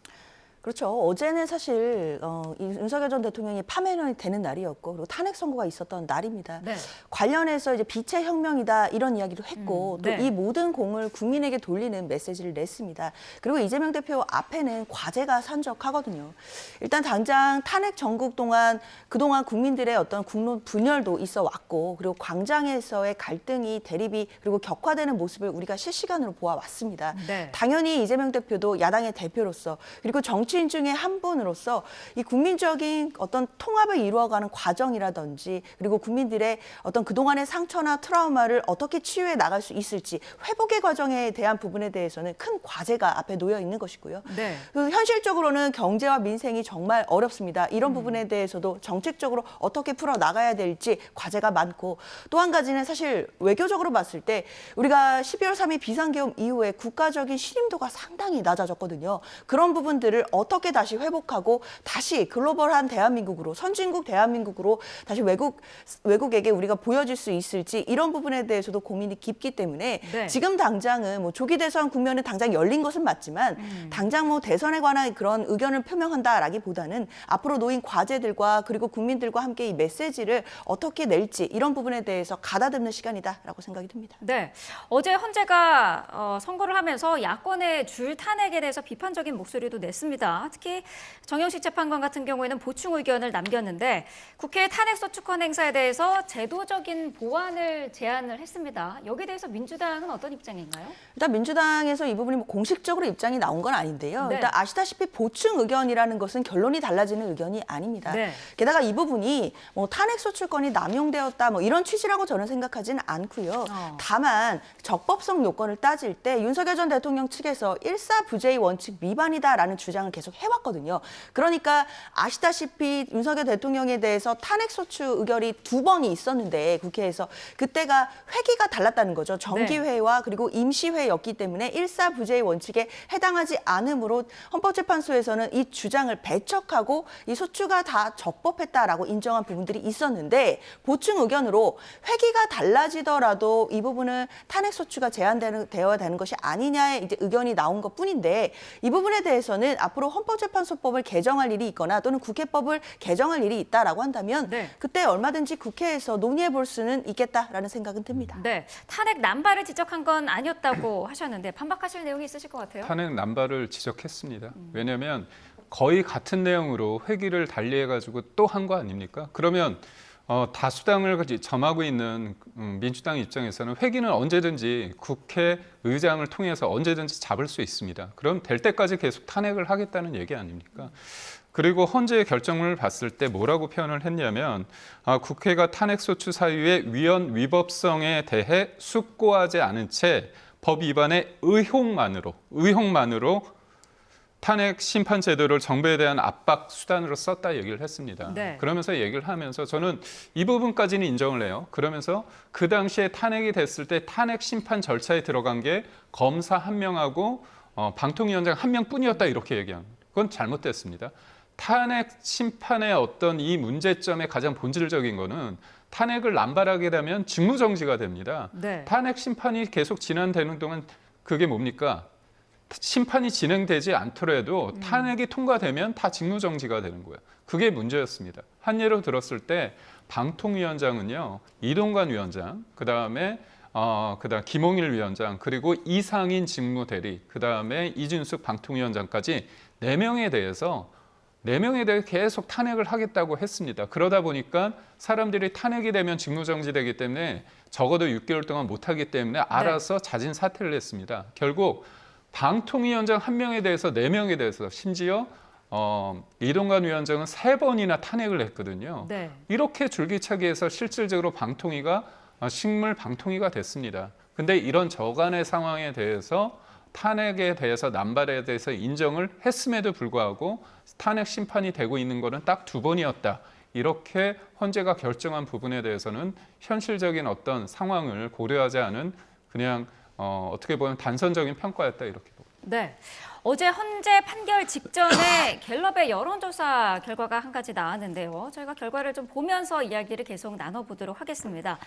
그렇죠. 어제는 사실 이 윤석열 전 대통령이 파면이 되는 날이었고 그리고 탄핵 선고가 있었던 날입니다. 네. 관련해서 이제 빛의 혁명이다 이런 이야기도 했고 또 네. 이 모든 공을 국민에게 돌리는 메시지를 냈습니다. 그리고 이재명 대표 앞에는 과제가 산적하거든요. 일단 당장 탄핵 전국 동안 그동안 국민들의 어떤 국론 분열도 있어 왔고 그리고 광장에서의 갈등이 대립이 그리고 격화되는 모습을 우리가 실시간으로 보아왔습니다. 네. 당연히 이재명 대표도 야당의 대표로서 그리고 정치인 중에 한 분으로서 이 국민적인 어떤 통합을 이루어가는 과정이라든지 그리고 국민들의 어떤 그동안의 상처나 트라우마를 어떻게 치유해 나갈 수 있을지 회복의 과정에 대한 부분에 대해서는 큰 과제가 앞에 놓여 있는 것이고요. 네. 그 현실적으로는 경제와 민생이 정말 어렵습니다. 이런 부분에 대해서도 정책적으로 어떻게 풀어 나가야 될지 과제가 많고 또 한 가지는 사실 외교적으로 봤을 때 우리가 12월 3일 비상계엄 이후에 국가적인 신임도가 상당히 낮아졌거든요. 그런 부분들을 어떻게 다시 회복하고 다시 글로벌한 대한민국으로 선진국 대한민국으로 다시 외국에게 우리가 보여줄 수 있을지 이런 부분에 대해서도 고민이 깊기 때문에 네. 지금 당장은 뭐 조기 대선 국면은 당장 열린 것은 맞지만 당장 뭐 대선에 관한 그런 의견을 표명한다라기보다는 앞으로 놓인 과제들과 그리고 국민들과 함께 이 메시지를 어떻게 낼지 이런 부분에 대해서 가다듬는 시간이다라고 생각이 듭니다. 네. 어제 헌재가 선고를 하면서 야권의 줄 탄핵에 대해서 비판적인 목소리도 냈습니다. 특히 정영식 재판관 같은 경우에는 보충 의견을 남겼는데 국회 탄핵소추권 행사에 대해서 제도적인 보완을 제안을 했습니다. 여기에 대해서 민주당은 어떤 입장인가요? 일단 민주당에서 이 부분이 뭐 공식적으로 입장이 나온 건 아닌데요. 네. 일단 아시다시피 보충 의견이라는 것은 결론이 달라지는 의견이 아닙니다. 네. 게다가 이 부분이 뭐 탄핵소추권이 남용되었다 뭐 이런 취지라고 저는 생각하지는 않고요. 다만 적법성 요건을 따질 때 윤석열 전 대통령 측에서 일사부재의 원칙 위반이다라는 주장을 계속 해왔거든요. 그러니까 아시다시피 윤석열 대통령에 대해서 탄핵소추 의결이 2번이 있었는데 국회에서 그때가 회기가 달랐다는 거죠. 정기회와 그리고 임시회였기 때문에 일사부재의 원칙에 해당하지 않으므로 헌법재판소에서는 이 주장을 배척하고 이 소추가 다 적법했다라고 인정한 부분들이 있었는데 보충 의견으로 회기가 달라지더라도 이 부분은 탄핵소추가 제한되어야 되는 것이 아니냐의 이제 의견이 나온 것뿐인데 이 부분에 대해서는 앞으로 헌법재판소법을 개정할 일이 있거나 또는 국회법을 개정할 일이 있다라고 한다면 네. 그때 얼마든지 국회에서 논의해 볼 수는 있겠다라는 생각은 듭니다. 네. 탄핵 남발을 지적한 건 아니었다고 하셨는데 반박하실 내용이 있으실 것 같아요. 탄핵 남발을 지적했습니다. 왜냐하면 거의 같은 내용으로 회기를 달리해가지고 또 한 거 아닙니까? 그러면 다수당을 점하고 있는 민주당 입장에서는 회기는 언제든지 국회의장을 통해서 언제든지 잡을 수 있습니다. 그럼 될 때까지 계속 탄핵을 하겠다는 얘기 아닙니까? 그리고 헌재의 결정을 봤을 때 뭐라고 표현을 했냐면 국회가 탄핵소추 사유의 위헌 위법성에 대해 숙고하지 않은 채 법 위반의 의혹만으로 탄핵 심판 제도를 정부에 대한 압박 수단으로 썼다 얘기를 했습니다. 네. 그러면서 얘기를 하면서 저는 이 부분까지는 인정을 해요. 그러면서 그 당시에 탄핵이 됐을 때 탄핵 심판 절차에 들어간 게 검사 1명하고 방통위원장 1명뿐이었다 이렇게 얘기합니다. 그건 잘못됐습니다. 탄핵 심판의 어떤 이 문제점의 가장 본질적인 거는 탄핵을 남발하게 되면 직무정지가 됩니다. 네. 탄핵 심판이 계속 진행되는 동안 그게 뭡니까? 심판이 진행되지 않더라도 탄핵이 통과되면 다 직무정지가 되는 거예요. 그게 문제였습니다. 한 예로 들었을 때 방통위원장은요, 이동관 위원장, 그다음 김홍일 위원장, 그리고 이상인 직무대리, 그다음에 이준숙 방통위원장까지 4명에 대해 계속 탄핵을 하겠다고 했습니다. 그러다 보니까 사람들이 탄핵이 되면 직무정지되기 때문에 적어도 6개월 동안 못하기 때문에 알아서 자진 사퇴를 했습니다. 결국 방통위원장 1명에 대해서 4명에 대해서 심지어 이동관 위원장은 3번이나 탄핵을 했거든요. 네. 이렇게 줄기차게 해서 실질적으로 방통위가 식물 방통위가 됐습니다. 근데 이런 저간의 상황에 대해서 탄핵에 대해서 남발에 대해서 인정을 했음에도 불구하고 탄핵 심판이 되고 있는 거는 딱 2번이었다. 이렇게 헌재가 결정한 부분에 대해서는 현실적인 어떤 상황을 고려하지 않은 그냥 어떻게 보면 단선적인 평가였다 이렇게 봅니다. 네. 어제 헌재 판결 직전에 갤럽의 여론조사 결과가 한 가지 나왔는데요. 저희가 결과를 좀 보면서 이야기를 계속 나눠보도록 하겠습니다.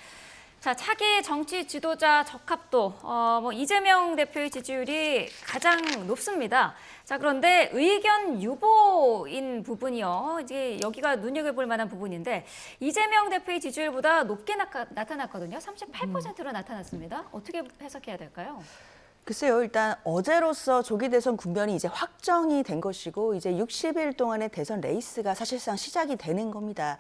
자, 차기 정치 지도자 적합도, 이재명 대표의 지지율이 가장 높습니다. 자, 그런데 의견 유보인 부분이요. 이제 여기가 눈여겨볼 만한 부분인데, 이재명 대표의 지지율보다 높게 나타났거든요. 38%로 나타났습니다. 어떻게 해석해야 될까요? 글쎄요, 일단 어제로서 조기 대선 국면이 이제 확정이 된 것이고 이제 60일 동안의 대선 레이스가 사실상 시작이 되는 겁니다.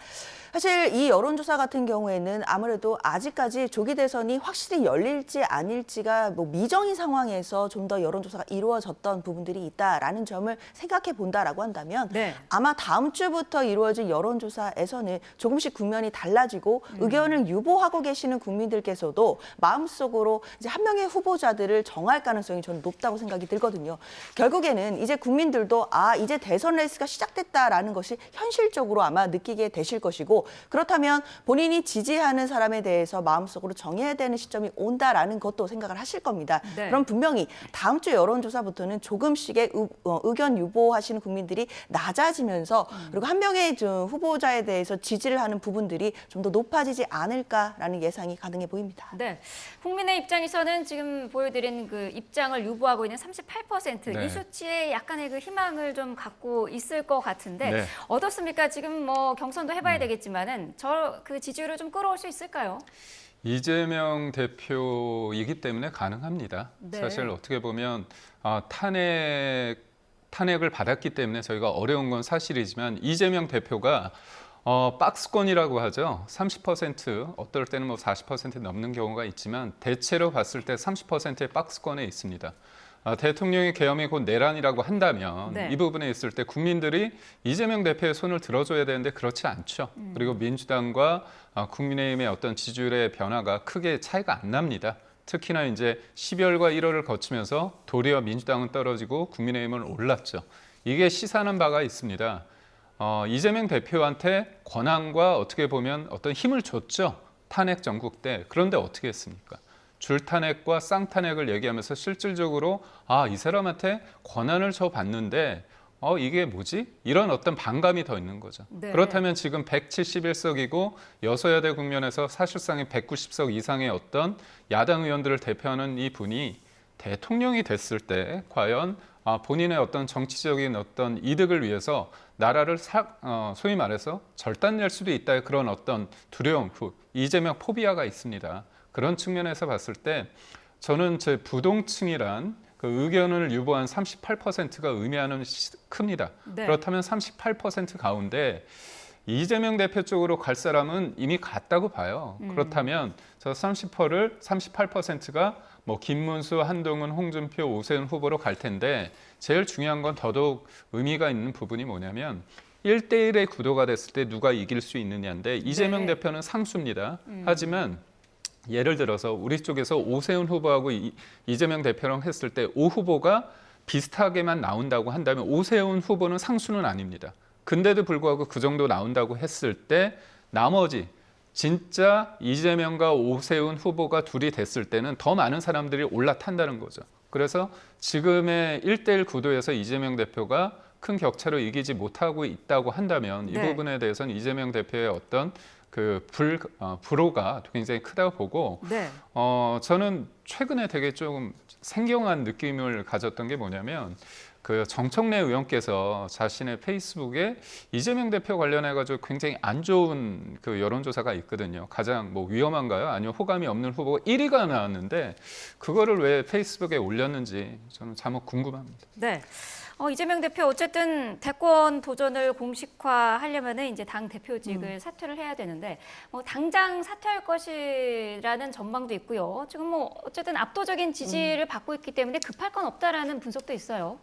사실 이 여론조사 같은 경우에는 아무래도 아직까지 조기 대선이 확실히 열릴지 아닐지가 미정인 상황에서 좀 더 여론조사가 이루어졌던 부분들이 있다라는 점을 생각해 본다라고 한다면 네. 아마 다음 주부터 이루어질 여론조사에서는 조금씩 국면이 달라지고 의견을 유보하고 계시는 국민들께서도 마음속으로 이제 한 명의 후보자들을 정할 가능성이 저는 높다고 생각이 들거든요. 결국에는 이제 국민들도 이제 대선 레이스가 시작됐다라는 것이 현실적으로 아마 느끼게 되실 것이고 그렇다면 본인이 지지하는 사람에 대해서 마음속으로 정해야 되는 시점이 온다라는 것도 생각을 하실 겁니다. 네. 그럼 분명히 다음 주 여론조사부터는 조금씩의 의견 유보하시는 국민들이 낮아지면서 그리고 한 명의 후보자에 대해서 지지를 하는 부분들이 좀 더 높아지지 않을까라는 예상이 가능해 보입니다. 네. 국민의 입장에서는 지금 보여드린 그 입장을 유보하고 있는 38% 네. 이 수치에 약간의 그 희망을 좀 갖고 있을 것 같은데 네. 어떻습니까? 지금 경선도 해봐야 되겠지만은 그 지지율을 좀 끌어올 수 있을까요? 이재명 대표이기 때문에 가능합니다. 네. 사실 어떻게 보면 탄핵을 받았기 때문에 저희가 어려운 건 사실이지만 이재명 대표가 박스권이라고 하죠. 30% 어떨 때는 40% 넘는 경우가 있지만 대체로 봤을 때 30%의 박스권에 있습니다. 대통령의 계엄이 곧 내란이라고 한다면 네. 이 부분에 있을 때 국민들이 이재명 대표의 손을 들어줘야 되는데 그렇지 않죠. 그리고 민주당과 국민의힘의 어떤 지지율의 변화가 크게 차이가 안 납니다. 특히나 이제 12월과 1월을 거치면서 도리어 민주당은 떨어지고 국민의힘은 올랐죠. 이게 시사하는 바가 있습니다. 이재명 대표한테 권한과 어떻게 보면 어떤 힘을 줬죠. 탄핵 전국 때. 그런데 어떻게 했습니까? 줄탄핵과 쌍탄핵을 얘기하면서 실질적으로 이 사람한테 권한을 줘봤는데 이게 뭐지? 이런 어떤 반감이 더 있는 거죠. 네. 그렇다면 지금 171석이고 여소야대 국면에서 사실상의 190석 이상의 어떤 야당 의원들을 대표하는 이 분이 대통령이 됐을 때 과연 본인의 어떤 정치적인 어떤 이득을 위해서 나라를 소위 말해서 절단낼 수도 있다의 그런 어떤 두려움, 이재명 포비아가 있습니다. 그런 측면에서 봤을 때 저는 제 부동층이란 그 의견을 유보한 38%가 의미하는 큽니다. 네. 그렇다면 38% 가운데 이재명 대표 쪽으로 갈 사람은 이미 갔다고 봐요. 그렇다면 저 38%가 뭐 김문수, 한동훈, 홍준표, 오세훈 후보로 갈 텐데 제일 중요한 건 더더욱 의미가 있는 부분이 뭐냐면 1대1의 구도가 됐을 때 누가 이길 수 있느냐인데 이재명 네. 대표는 상수입니다. 하지만 예를 들어서 우리 쪽에서 오세훈 후보하고 이재명 대표랑 했을 때 오 후보가 비슷하게만 나온다고 한다면 오세훈 후보는 상수는 아닙니다. 근데도 불구하고 그 정도 나온다고 했을 때 나머지 진짜 이재명과 오세훈 후보가 둘이 됐을 때는 더 많은 사람들이 올라탄다는 거죠. 그래서 지금의 1대1 구도에서 이재명 대표가 큰 격차로 이기지 못하고 있다고 한다면 이 네. 부분에 대해서는 이재명 대표의 어떤 그 불호가 굉장히 크다고 보고 네. 저는 최근에 되게 좀 생경한 느낌을 가졌던 게 뭐냐면 그 정청래 의원께서 자신의 페이스북에 이재명 대표 관련해 가지고 굉장히 안 좋은 그 여론조사가 있거든요. 가장 뭐 위험한가요? 아니면 호감이 없는 후보가 1위가 나왔는데 그거를 왜 페이스북에 올렸는지 저는 참으로 궁금합니다. 네. 이재명 대표 어쨌든 대권 도전을 공식화하려면은 이제 당 대표직을 사퇴를 해야 되는데 당장 사퇴할 것이라는 전망도 있고요. 지금 뭐 어쨌든 압도적인 지지를 받고 있기 때문에 급할 건 없다라는 분석도 있어요.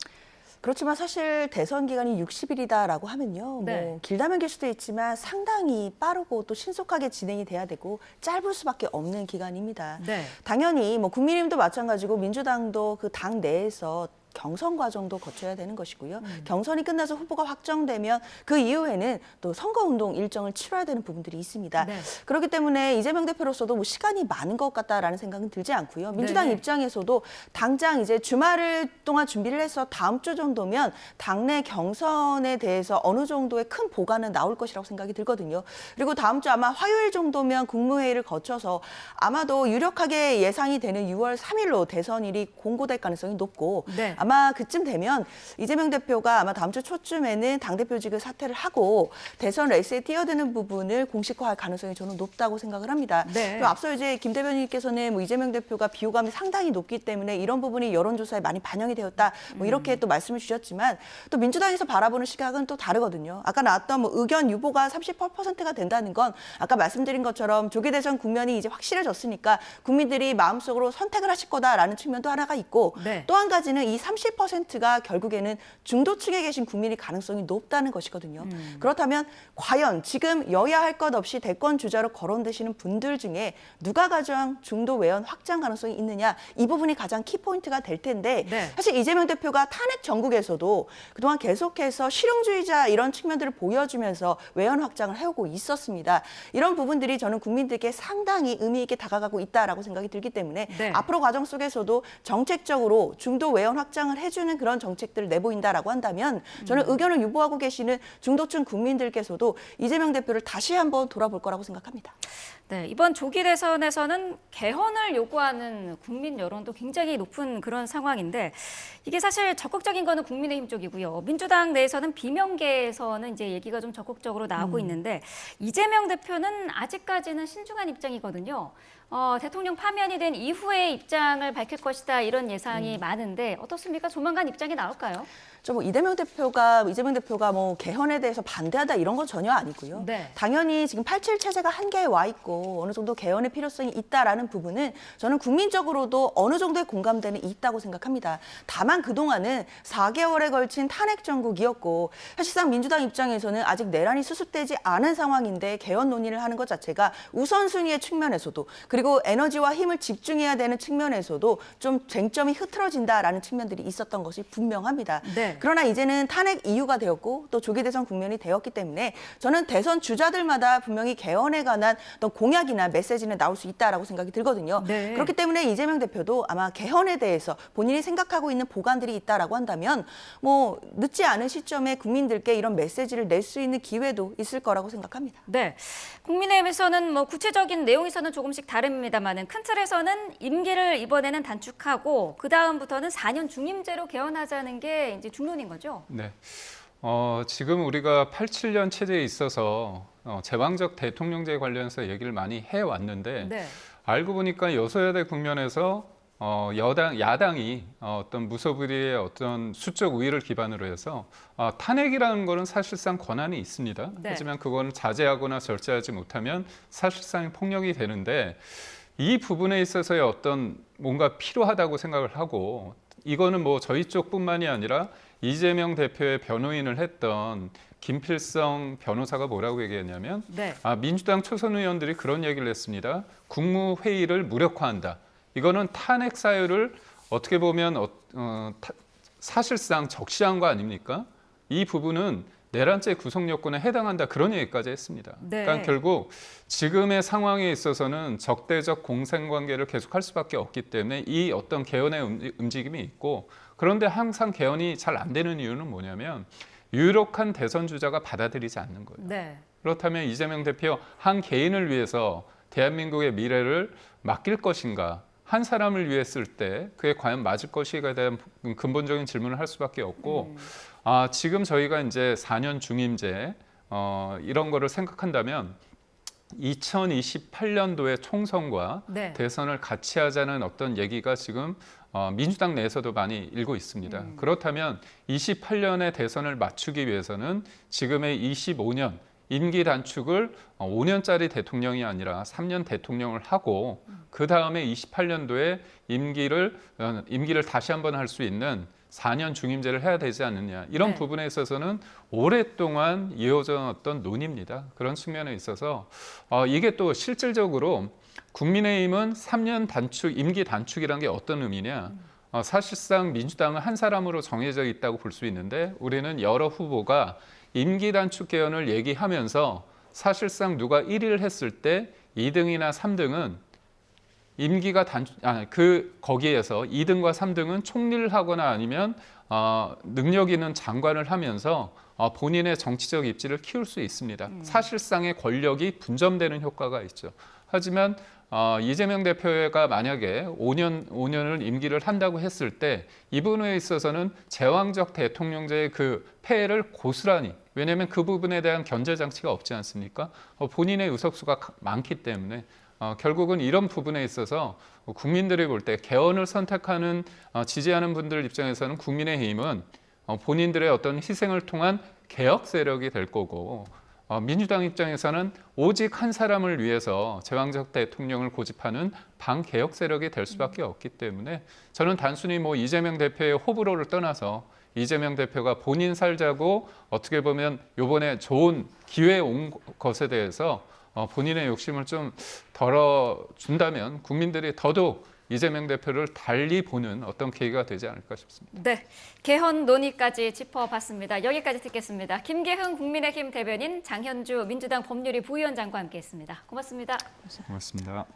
그렇지만 사실 대선 기간이 60일이다라고 하면요. 네. 뭐 길다면 길 수도 있지만 상당히 빠르고 또 신속하게 진행이 돼야 되고 짧을 수밖에 없는 기간입니다. 네. 당연히 뭐 국민의힘도 마찬가지고 민주당도 그 당 내에서 경선 과정도 거쳐야 되는 것이고요. 경선이 끝나서 후보가 확정되면 그 이후에는 또 선거운동 일정을 치러야 되는 부분들이 있습니다. 네. 그렇기 때문에 이재명 대표로서도 뭐 시간이 많은 것 같다라는 생각은 들지 않고요. 민주당 네. 입장에서도 당장 이제 주말 동안 준비를 해서 다음 주 정도면 당내 경선에 대해서 어느 정도의 큰 보관은 나올 것이라고 생각이 들거든요. 그리고 다음 주 아마 화요일 정도면 국무회의를 거쳐서 아마도 유력하게 예상이 되는 6월 3일로 대선일이 공고될 가능성이 높고 네. 아마 그쯤 되면 이재명 대표가 아마 다음 주 초쯤에는 당대표직을 사퇴를 하고 대선 레이스에 뛰어드는 부분을 공식화할 가능성이 저는 높다고 생각을 합니다. 네. 그리고 앞서 이제 김 대변인께서는 뭐 이재명 대표가 비호감이 상당히 높기 때문에 이런 부분이 여론조사에 많이 반영이 되었다. 뭐 이렇게 또 말씀을 주셨지만 또 민주당에서 바라보는 시각은 또 다르거든요. 아까 나왔던 뭐 의견 유보가 38%가 된다는 건 아까 말씀드린 것처럼 조기 대선 국면이 이제 확실해졌으니까 국민들이 마음속으로 선택을 하실 거다라는 측면도 하나가 있고 네. 또 한 가지는 이 30%가 결국에는 중도층에 계신 국민의 가능성이 높다는 것이거든요. 그렇다면 과연 지금 여야 할 것 없이 대권 주자로 거론되시는 분들 중에 누가 가장 중도 외연 확장 가능성이 있느냐 이 부분이 가장 키포인트가 될 텐데 네. 사실 이재명 대표가 탄핵 전국에서도 그동안 계속해서 실용주의자 이런 측면들을 보여주면서 외연 확장을 해오고 있었습니다. 이런 부분들이 저는 국민들께 상당히 의미 있게 다가가고 있다라고 생각이 들기 때문에 네. 앞으로 과정 속에서도 정책적으로 중도 외연 확장을 해주는 그런 정책들을 내보인다라고 한다면 저는 의견을 유보하고 계시는 중도층 국민들께서도 이재명 대표를 다시 한번 돌아볼 거라고 생각합니다. 네, 이번 조기 대선에서는 개헌을 요구하는 국민 여론도 굉장히 높은 그런 상황인데 이게 사실 적극적인 거는 국민의힘 쪽이고요. 민주당 내에서는 비명계에서는 이제 얘기가 좀 적극적으로 나오고 있는데 이재명 대표는 아직까지는 신중한 입장이거든요. 대통령 파면이 된 이후의 입장을 밝힐 것이다 이런 예상이 많은데 어떻습니까? 조만간 입장이 나올까요? 뭐 이재명 대표가 뭐 개헌에 대해서 반대하다 이런 건 전혀 아니고요. 네. 당연히 지금 87 체제가 한계에 와 있고 어느 정도 개헌의 필요성이 있다라는 부분은 저는 국민적으로도 어느 정도의 공감대는 있다고 생각합니다. 다만 그동안은 4개월에 걸친 탄핵 정국이었고 사실상 민주당 입장에서는 아직 내란이 수습되지 않은 상황인데 개헌 논의를 하는 것 자체가 우선순위의 측면에서도 그리고 에너지와 힘을 집중해야 되는 측면에서도 좀 쟁점이 흐트러진다라는 측면들이 있었던 것이 분명합니다. 네. 그러나 이제는 탄핵 이유가 되었고 또 조기 대선 국면이 되었기 때문에 저는 대선 주자들마다 분명히 개헌에 관한 어떤 공약이나 메시지는 나올 수 있다라고 생각이 들거든요. 네. 그렇기 때문에 이재명 대표도 아마 개헌에 대해서 본인이 생각하고 있는 보관들이 있다라고 한다면 뭐 늦지 않은 시점에 국민들께 이런 메시지를 낼 수 있는 기회도 있을 거라고 생각합니다. 네, 국민의힘에서는 뭐 구체적인 내용에서는 조금씩 다릅니다만은 큰 틀에서는 임기를 이번에는 단축하고 그 다음부터는 4년 중임제로 개헌하자는 게 이제 중론인 거죠. 네. 지금 우리가 87년 체제에 있어서 제왕적 대통령제 관련해서 얘기를 많이 해왔는데 네. 알고 보니까 여소야대 국면에서 야당이 어떤 무소불위의 어떤 수적 우위를 기반으로 해서 탄핵이라는 거는 사실상 권한이 있습니다. 네. 하지만 그건 자제하거나 절제하지 못하면 사실상 폭력이 되는데 이 부분에 있어서의 어떤 뭔가 필요하다고 생각을 하고 이거는 뭐 저희 쪽뿐만이 아니라 이재명 대표의 변호인을 했던 김필성 변호사가 뭐라고 얘기했냐면 네. 민주당 초선 의원들이 그런 얘기를 했습니다. 국무회의를 무력화한다. 이거는 탄핵 사유를 어떻게 보면 사실상 적시한 거 아닙니까? 이 부분은 내란죄 구성 요건에 해당한다 그런 얘기까지 했습니다. 네. 그러니까 결국 지금의 상황에 있어서는 적대적 공생관계를 계속할 수밖에 없기 때문에 이 어떤 개헌의 움직임이 있고 그런데 항상 개헌이 잘 안 되는 이유는 뭐냐면 유력한 대선 주자가 받아들이지 않는 거예요. 네. 그렇다면 이재명 대표 한 개인을 위해서 대한민국의 미래를 맡길 것인가? 한 사람을 위해 쓸 때 그게 과연 맞을 것인가에 대한 근본적인 질문을 할 수밖에 없고 지금 저희가 이제 4년 중임제 이런 거를 생각한다면 2028년도에 총선과 네. 대선을 같이 하자는 어떤 얘기가 지금 민주당 내에서도 많이 일고 있습니다. 그렇다면 28년의 대선을 맞추기 위해서는 지금의 25년 임기 단축을 5년짜리 대통령이 아니라 3년 대통령을 하고 그 다음에 28년도에 임기를 다시 한번 할 수 있는 4년 중임제를 해야 되지 않느냐 이런 네. 부분에 있어서는 오랫동안 이어져 왔던 논의입니다. 그런 측면에 있어서 이게 또 실질적으로 국민의힘은 3년 단축 임기 단축이라는 게 어떤 의미냐? 사실상 민주당은 한 사람으로 정해져 있다고 볼 수 있는데 우리는 여러 후보가 임기 단축 개헌을 얘기하면서 사실상 누가 1위를 했을 때 2등이나 3등은 임기가 거기에서 2등과 3등은 총리를 하거나 아니면 능력 있는 장관을 하면서 본인의 정치적 입지를 키울 수 있습니다. 사실상의 권력이 분점되는 효과가 있죠. 하지만 이재명 대표가 만약에 5년을 임기를 한다고 했을 때 이 부분에 있어서는 제왕적 대통령제의 그 폐해를 고스란히 왜냐하면 그 부분에 대한 견제 장치가 없지 않습니까? 본인의 의석수가 많기 때문에 결국은 이런 부분에 있어서 국민들이 볼 때 개헌을 선택하는 지지하는 분들 입장에서는 국민의힘은 본인들의 어떤 희생을 통한 개혁 세력이 될 거고 민주당 입장에서는 오직 한 사람을 위해서 제왕적 대통령을 고집하는 반개혁 세력이 될 수밖에 없기 때문에 저는 단순히 뭐 이재명 대표의 호불호를 떠나서 이재명 대표가 본인 살자고 어떻게 보면 이번에 좋은 기회에 온 것에 대해서 본인의 욕심을 좀 덜어준다면 국민들이 더더욱 이재명 대표를 달리 보는 어떤 계기가 되지 않을까 싶습니다. 네, 개헌 논의까지 짚어봤습니다. 여기까지 듣겠습니다. 김계흥 국민의힘 대변인, 장현주 민주당 법률위 부위원장과 함께했습니다. 고맙습니다. 고맙습니다.